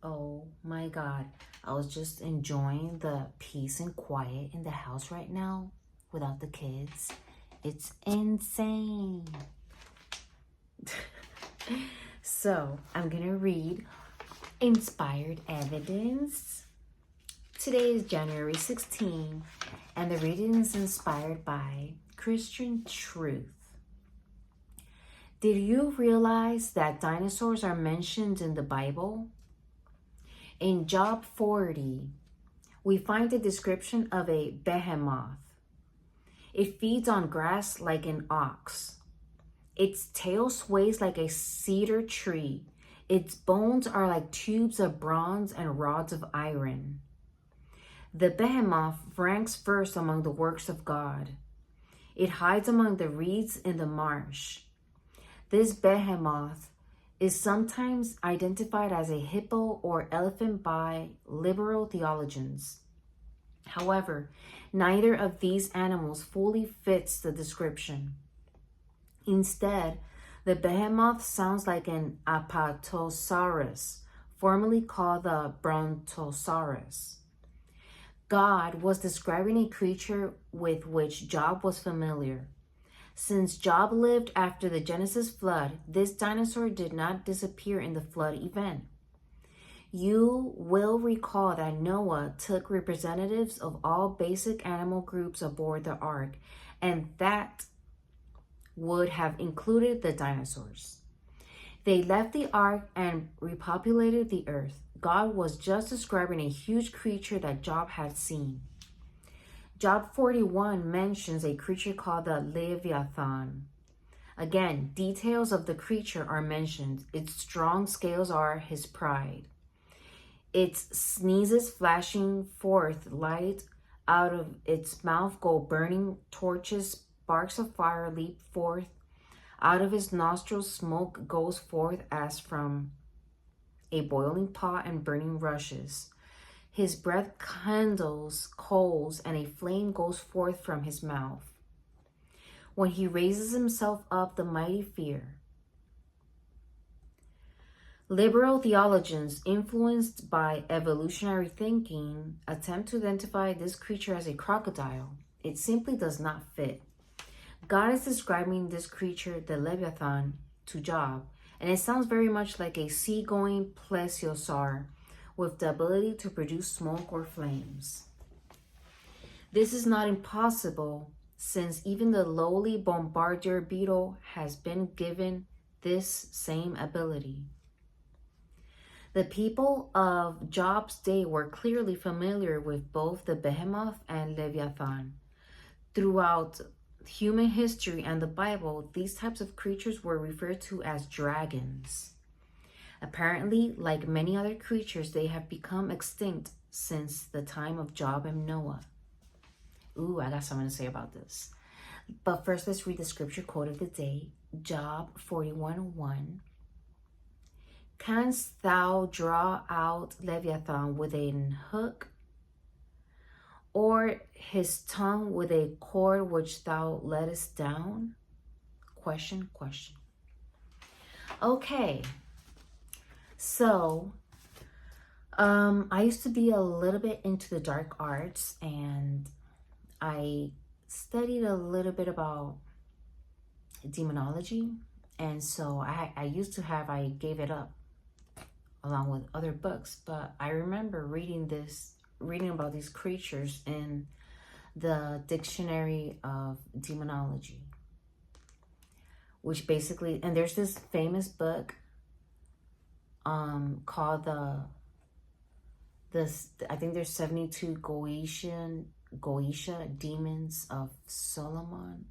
Oh my God. I was just enjoying the peace and quiet in the house right now without the kids. It's insane. So, I'm gonna read Inspired Evidence. Today is January 16, and the reading is inspired by Christian Truth. Did you realize that dinosaurs are mentioned in the Bible? In Job 40, we find a description of a behemoth. It feeds on grass like an ox. Its tail sways like a cedar tree. Its bones are like tubes of bronze and rods of iron. The behemoth ranks first among the works of God. It hides among the reeds in the marsh. This behemoth is sometimes identified as a hippo or elephant by liberal theologians. However, neither of these animals fully fits the description. Instead, the behemoth sounds like an apatosaurus, formerly called the brontosaurus. God was describing a creature with which Job was familiar. Since Job lived after the Genesis flood, this dinosaur did not disappear in the flood event. You will recall that Noah took representatives of all basic animal groups aboard the ark, and that would have included the dinosaurs. They left the ark and repopulated the earth. God was just describing a huge creature that Job had seen. Job 41 mentions a creature called the Leviathan. Again, details of the creature are mentioned. Its strong scales are his pride. Its sneezes flashing forth light out of its mouth go burning torches, sparks of fire leap forth. Out of his nostrils smoke goes forth as from a boiling pot and burning rushes. His breath kindles coals, and a flame goes forth from his mouth. When he raises himself up, the mighty fear. Liberal theologians, influenced by evolutionary thinking, attempt to identify this creature as a crocodile. It simply does not fit. God is describing this creature, the Leviathan, to Job, and it sounds very much like a sea-going plesiosaur with the ability to produce smoke or flames. This is not impossible, since even the lowly bombardier beetle has been given this same ability. The people of Job's day were clearly familiar with both the behemoth and Leviathan. Throughout human history and the Bible, these types of creatures were referred to as dragons. Apparently, like many other creatures, they have become extinct since the time of Job and Noah. Ooh, I got something to say about this. But first, let's read the scripture quote of the day, Job 41:1. Canst thou draw out Leviathan with an hook, or his tongue with a cord which thou lettest down? Question. Okay. So, I used to be a little bit into the dark arts, and I studied a little bit about demonology. And so I used to have, I gave it up along with other books, but I remember reading about these creatures in the Dictionary of Demonology, which basically, and there's this famous book called I think there's 72 Goetia demons of Solomon,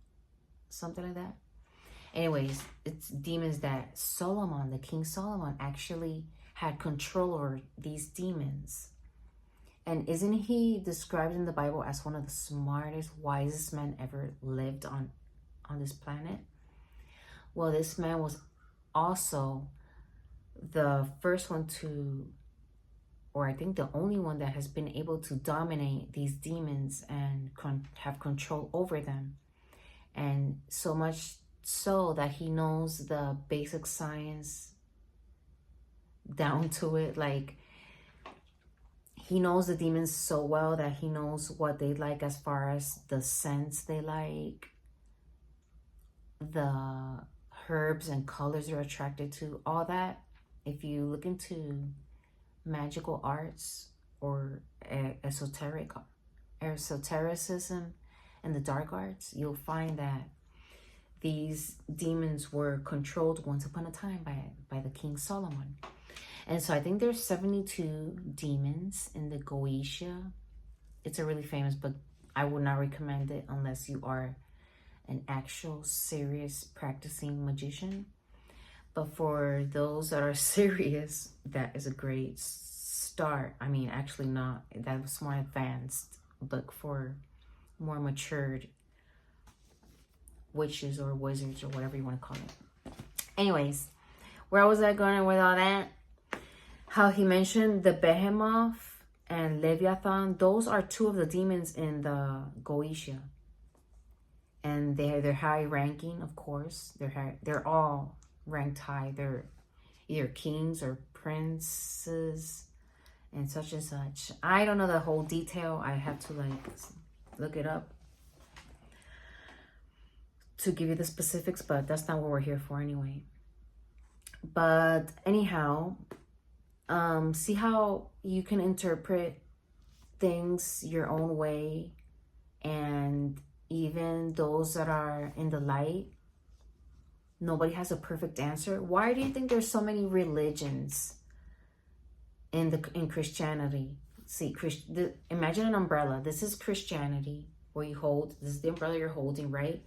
something like that. Anyways, it's demons that Solomon, the King Solomon, actually had control over these demons. And isn't he described in the Bible as one of the smartest, wisest men ever lived on this planet? Well, this man was also the first one to, or I think the only one that has been able to dominate these demons and have control over them. And so much so that he knows the basic science down to it. Like, he knows the demons so well that he knows what they like as far as the scents they like, the herbs and colors they're attracted to, all that. If you look into magical arts or esotericism and the dark arts, you'll find that these demons were controlled once upon a time by the King Solomon. And so I think there's 72 demons in the Goetia. It's a really famous book. I would not recommend it unless you are an actual serious practicing magician. But for those that are serious, that is a great start. I mean, actually not. That was more advanced book for more matured witches or wizards or whatever you want to call it. Anyways, where was I going with all that? How he mentioned the Behemoth and Leviathan. Those are two of the demons in the Goetia. And they're high ranking, of course. They're all ranked high. They're either kings or princes and such. I don't know the whole detail. I have to look it up to give you the specifics, but that's not what we're here for anyway. But anyhow, see how you can interpret things your own way, and even those that are in the light, nobody has a perfect answer. Why do you think there's so many religions in Christianity? See, imagine an umbrella. This is Christianity, where you hold, this is the umbrella you're holding, right?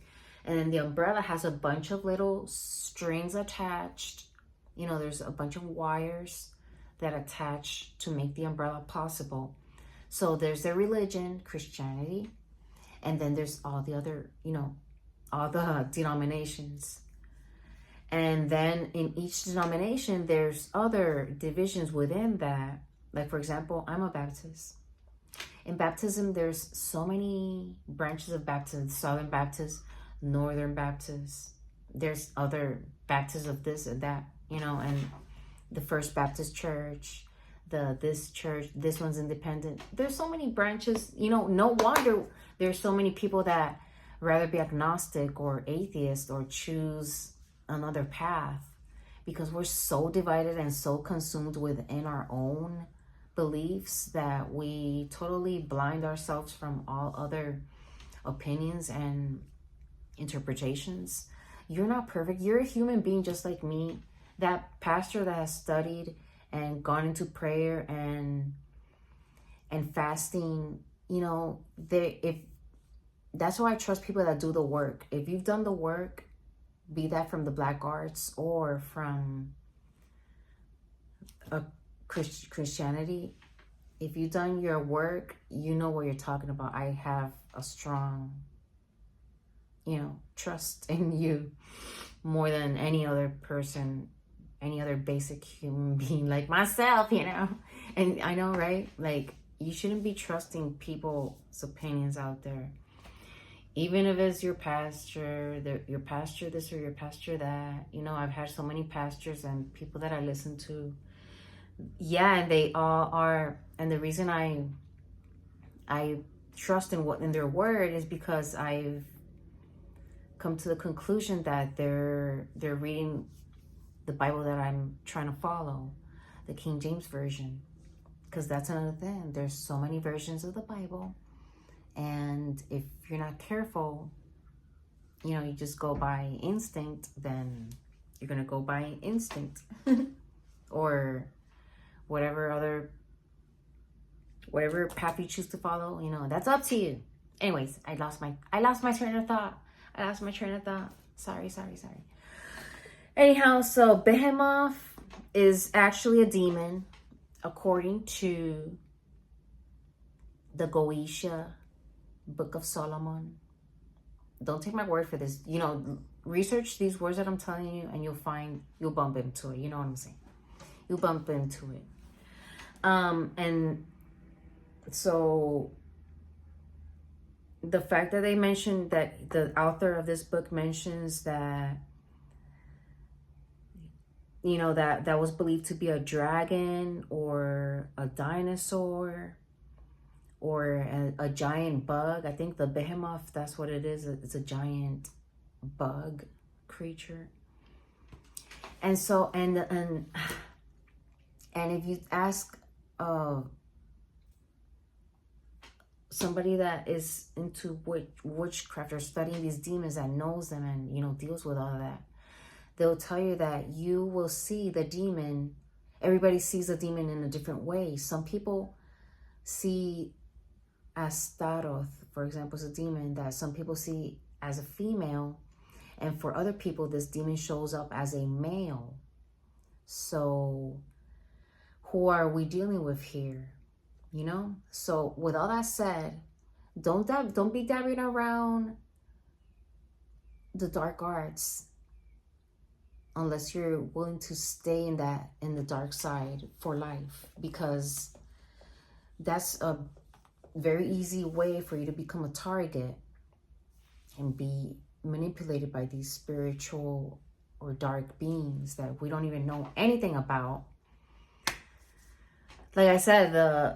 And then the umbrella has a bunch of little strings attached. You know, there's a bunch of wires that attach to make the umbrella possible. So there's the religion, Christianity, and then there's all the other, all the denominations. And then in each denomination, there's other divisions within that. Like, for example, I'm a Baptist. In baptism, there's so many branches of baptism. Southern Baptist, Northern Baptist. There's other Baptists of this and that, and the First Baptist Church, this church, this one's independent. There's so many branches, no wonder there's so many people that rather be agnostic or atheist or choose another path, because we're so divided and so consumed within our own beliefs that we totally blind ourselves from all other opinions and interpretations. You're not perfect. You're a human being just like me. That pastor that has studied and gone into prayer and fasting, if that's why I trust people that do the work. If you've done the work, be that from the black arts or from a Christianity, if you've done your work, you know what you're talking about. I have a strong, trust in you more than any other person, any other basic human being like myself, And I know, right? Like, you shouldn't be trusting people's opinions out there. Even if it's your pastor, your pastor this or your pastor that. I've had so many pastors and people that I listen to. Yeah, and they all are. And the reason I trust in their word is because I've come to the conclusion that they're reading the Bible that I'm trying to follow, the King James Version. Because that's another thing. There's so many versions of the Bible. And if you're not careful, you just go by instinct, then you're going to go by instinct. Or whatever path you choose to follow, that's up to you. Anyways, I lost my train of thought. Sorry. Anyhow, so Behemoth is actually a demon, according to the Goetia Book of Solomon. Don't take my word for this. Research these words that I'm telling you, and you'll bump into it. You know what I'm saying? You'll bump into it. And so the fact that they mentioned that the author of this book mentions that, that was believed to be a dragon or a dinosaur, or a giant bug. I think the behemoth, that's what it is. It's a giant bug creature. And so, and if you ask somebody that is into witchcraft or studying these demons, that knows them and, you know, deals with all of that, they'll tell you that you will see the demon. Everybody sees a demon in a different way. Some people see Astaroth, for example, is a demon that some people see as a female. And for other people, this demon shows up as a male. So who are we dealing with here? You know? So with all that said, don't be dabbing around the dark arts unless you're willing to stay in the dark side for life, because that's a very easy way for you to become a target and be manipulated by these spiritual or dark beings that we don't even know anything about. Like I said,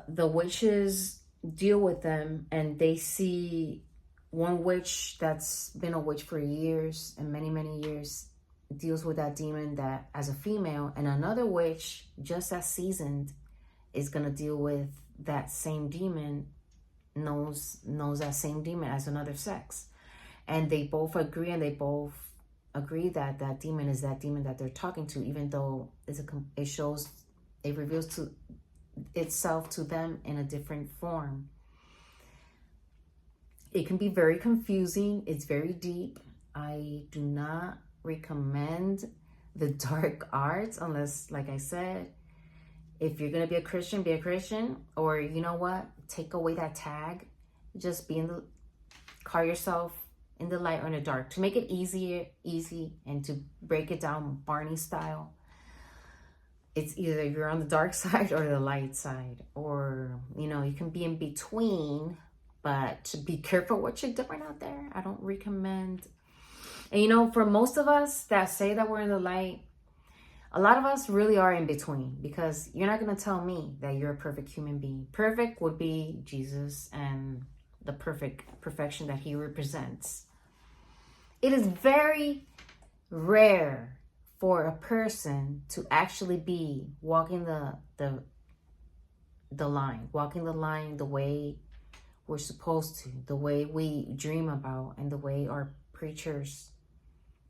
the witches deal with them, and they see one witch that's been a witch for years and many years deals with that demon that as a female, and another witch just as seasoned is gonna deal with that same demon, knows that same demon as another sex. And they both agree, that that demon is that demon that they're talking to, even though it reveals to itself to them in a different form. It can be very confusing. It's very deep. I do not recommend the dark arts unless, like I said, if you're going to be a Christian, be a Christian. Or, you know what? Take away that tag. Just call yourself in the light or in the dark, to make it easy, and to break it down Barney style. It's either you're on the dark side or the light side, or, you know, you can be in between, but be careful what you're doing out there. I don't recommend. And, you know, for most of us that say that we're in the light, a lot of us really are in between, because you're not going to tell me that you're a perfect human being. Perfect would be Jesus and the perfection that he represents. It is very rare for a person to actually be walking the line the way we're supposed to, the way we dream about, and the way our preachers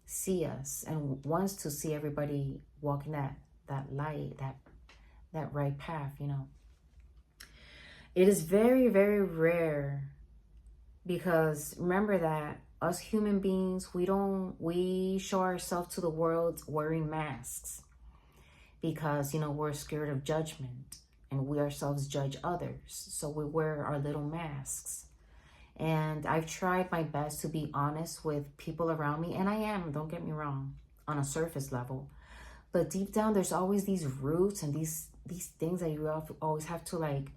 see us and wants to see everybody walking that light, that right path, you know. It is very, very rare, because remember that us human beings, we show ourselves to the world wearing masks, because, you know, we're scared of judgment, and we ourselves judge others. So we wear our little masks. And I've tried my best to be honest with people around me, and I am, don't get me wrong, on a surface level. But deep down, there's always these roots and these things that you always have to, like,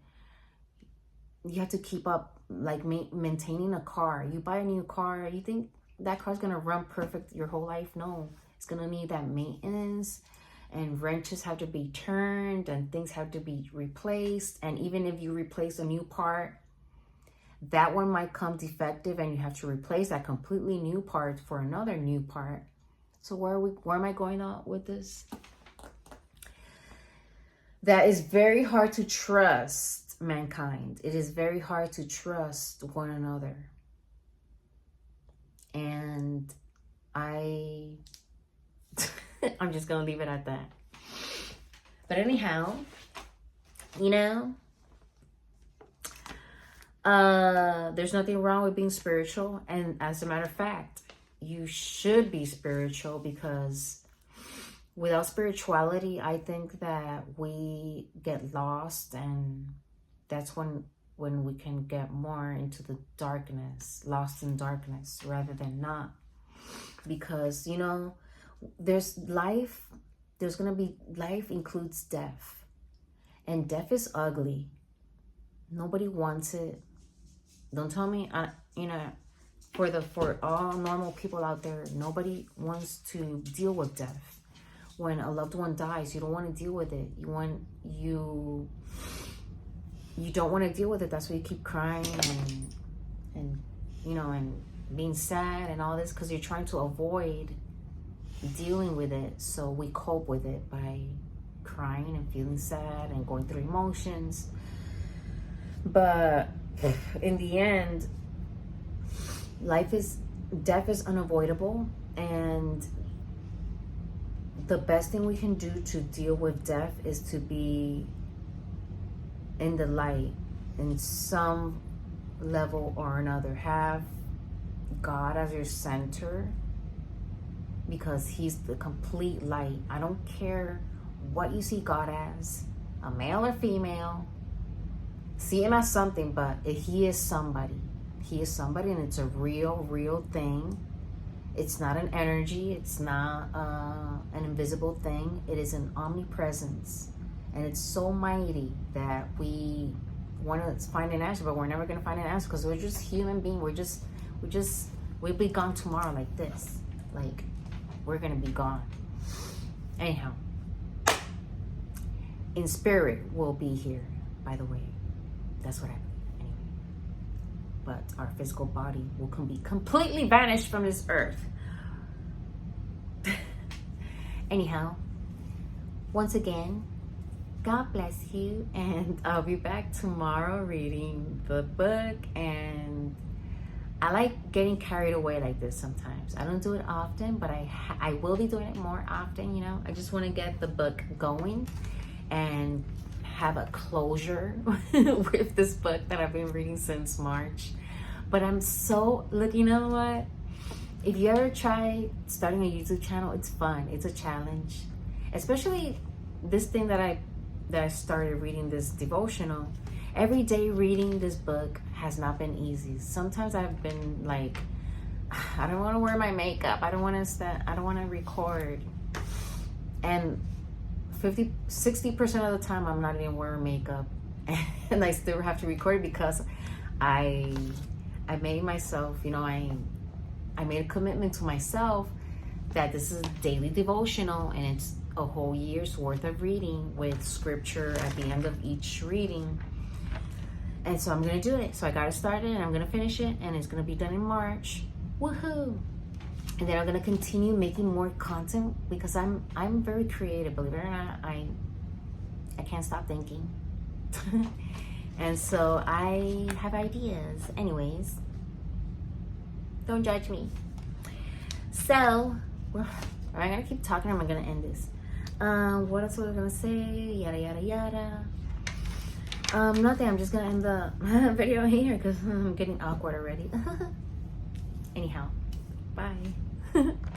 you have to keep up, like maintaining a car. You buy a new car, you think that car's gonna run perfect your whole life? No, it's gonna need that maintenance, and wrenches have to be turned, and things have to be replaced. And even if you replace a new part, that one might come defective, and you have to replace that completely new part for another new part. So where am I going on with this? That is very hard to trust mankind. It is very hard to trust one another. And I'm just gonna leave it at that. But anyhow, you know, there's nothing wrong with being spiritual. And as a matter of fact, you should be spiritual, because without spirituality, I think that we get lost, and that's when we can get more into the darkness, lost in darkness, rather than not. Because, you know, there's life includes death, and death is ugly. Nobody wants it. Don't tell me, you know, for all normal people out there, nobody wants to deal with death. When a loved one dies, you don't want to deal with it. you don't want to deal with it. That's why you keep crying and you know, and being sad and all this, because you're trying to avoid dealing with it. So we cope with it by crying and feeling sad and going through emotions. But in the end, death is unavoidable, and the best thing we can do to deal with death is to be in the light in some level or another. Have God as your center, because he's the complete light. I don't care what you see God as, a male or female. See him as something, but he is somebody. He is somebody, and it's a real thing. It's not an energy. It's not an invisible thing. It is an omnipresence. And it's so mighty that we want to find an answer, but we're never going to find an answer, because we're just human beings. We'll be gone tomorrow like this. Like, we're going to be gone. Anyhow, in spirit, we'll be here, by the way. That's what I believe. But our physical body will be completely vanished from this earth. Anyhow, once again, God bless you, and I'll be back tomorrow reading the book. And I like getting carried away like this sometimes. I don't do it often, but I will be doing it more often. You know, I just want to get the book going and have a closure with this book that I've been reading since March. But I'm so, look, you know what? If you ever try starting a YouTube channel, it's fun. It's a challenge. Especially this thing that I started reading, this devotional. Every day reading this book has not been easy. Sometimes I've been like, I don't want to wear my makeup. I don't want to record. And 60% of the time I'm not even wearing makeup, and I still have to record, because I made myself, you know, I made a commitment to myself that this is a daily devotional, and it's a whole year's worth of reading with scripture at the end of each reading. And so I'm gonna do it. So I got it started, and I'm gonna finish it, and it's gonna be done in March. Woohoo! And then I'm gonna continue making more content, because I'm very creative. Believe it or not, I can't stop thinking. And so I have ideas. Anyways, don't judge me. So, am I gonna keep talking, or am I gonna end this? What else was I gonna say? Yada yada yada. Nothing. I'm just gonna end the video here, because I'm getting awkward already. Anyhow, bye.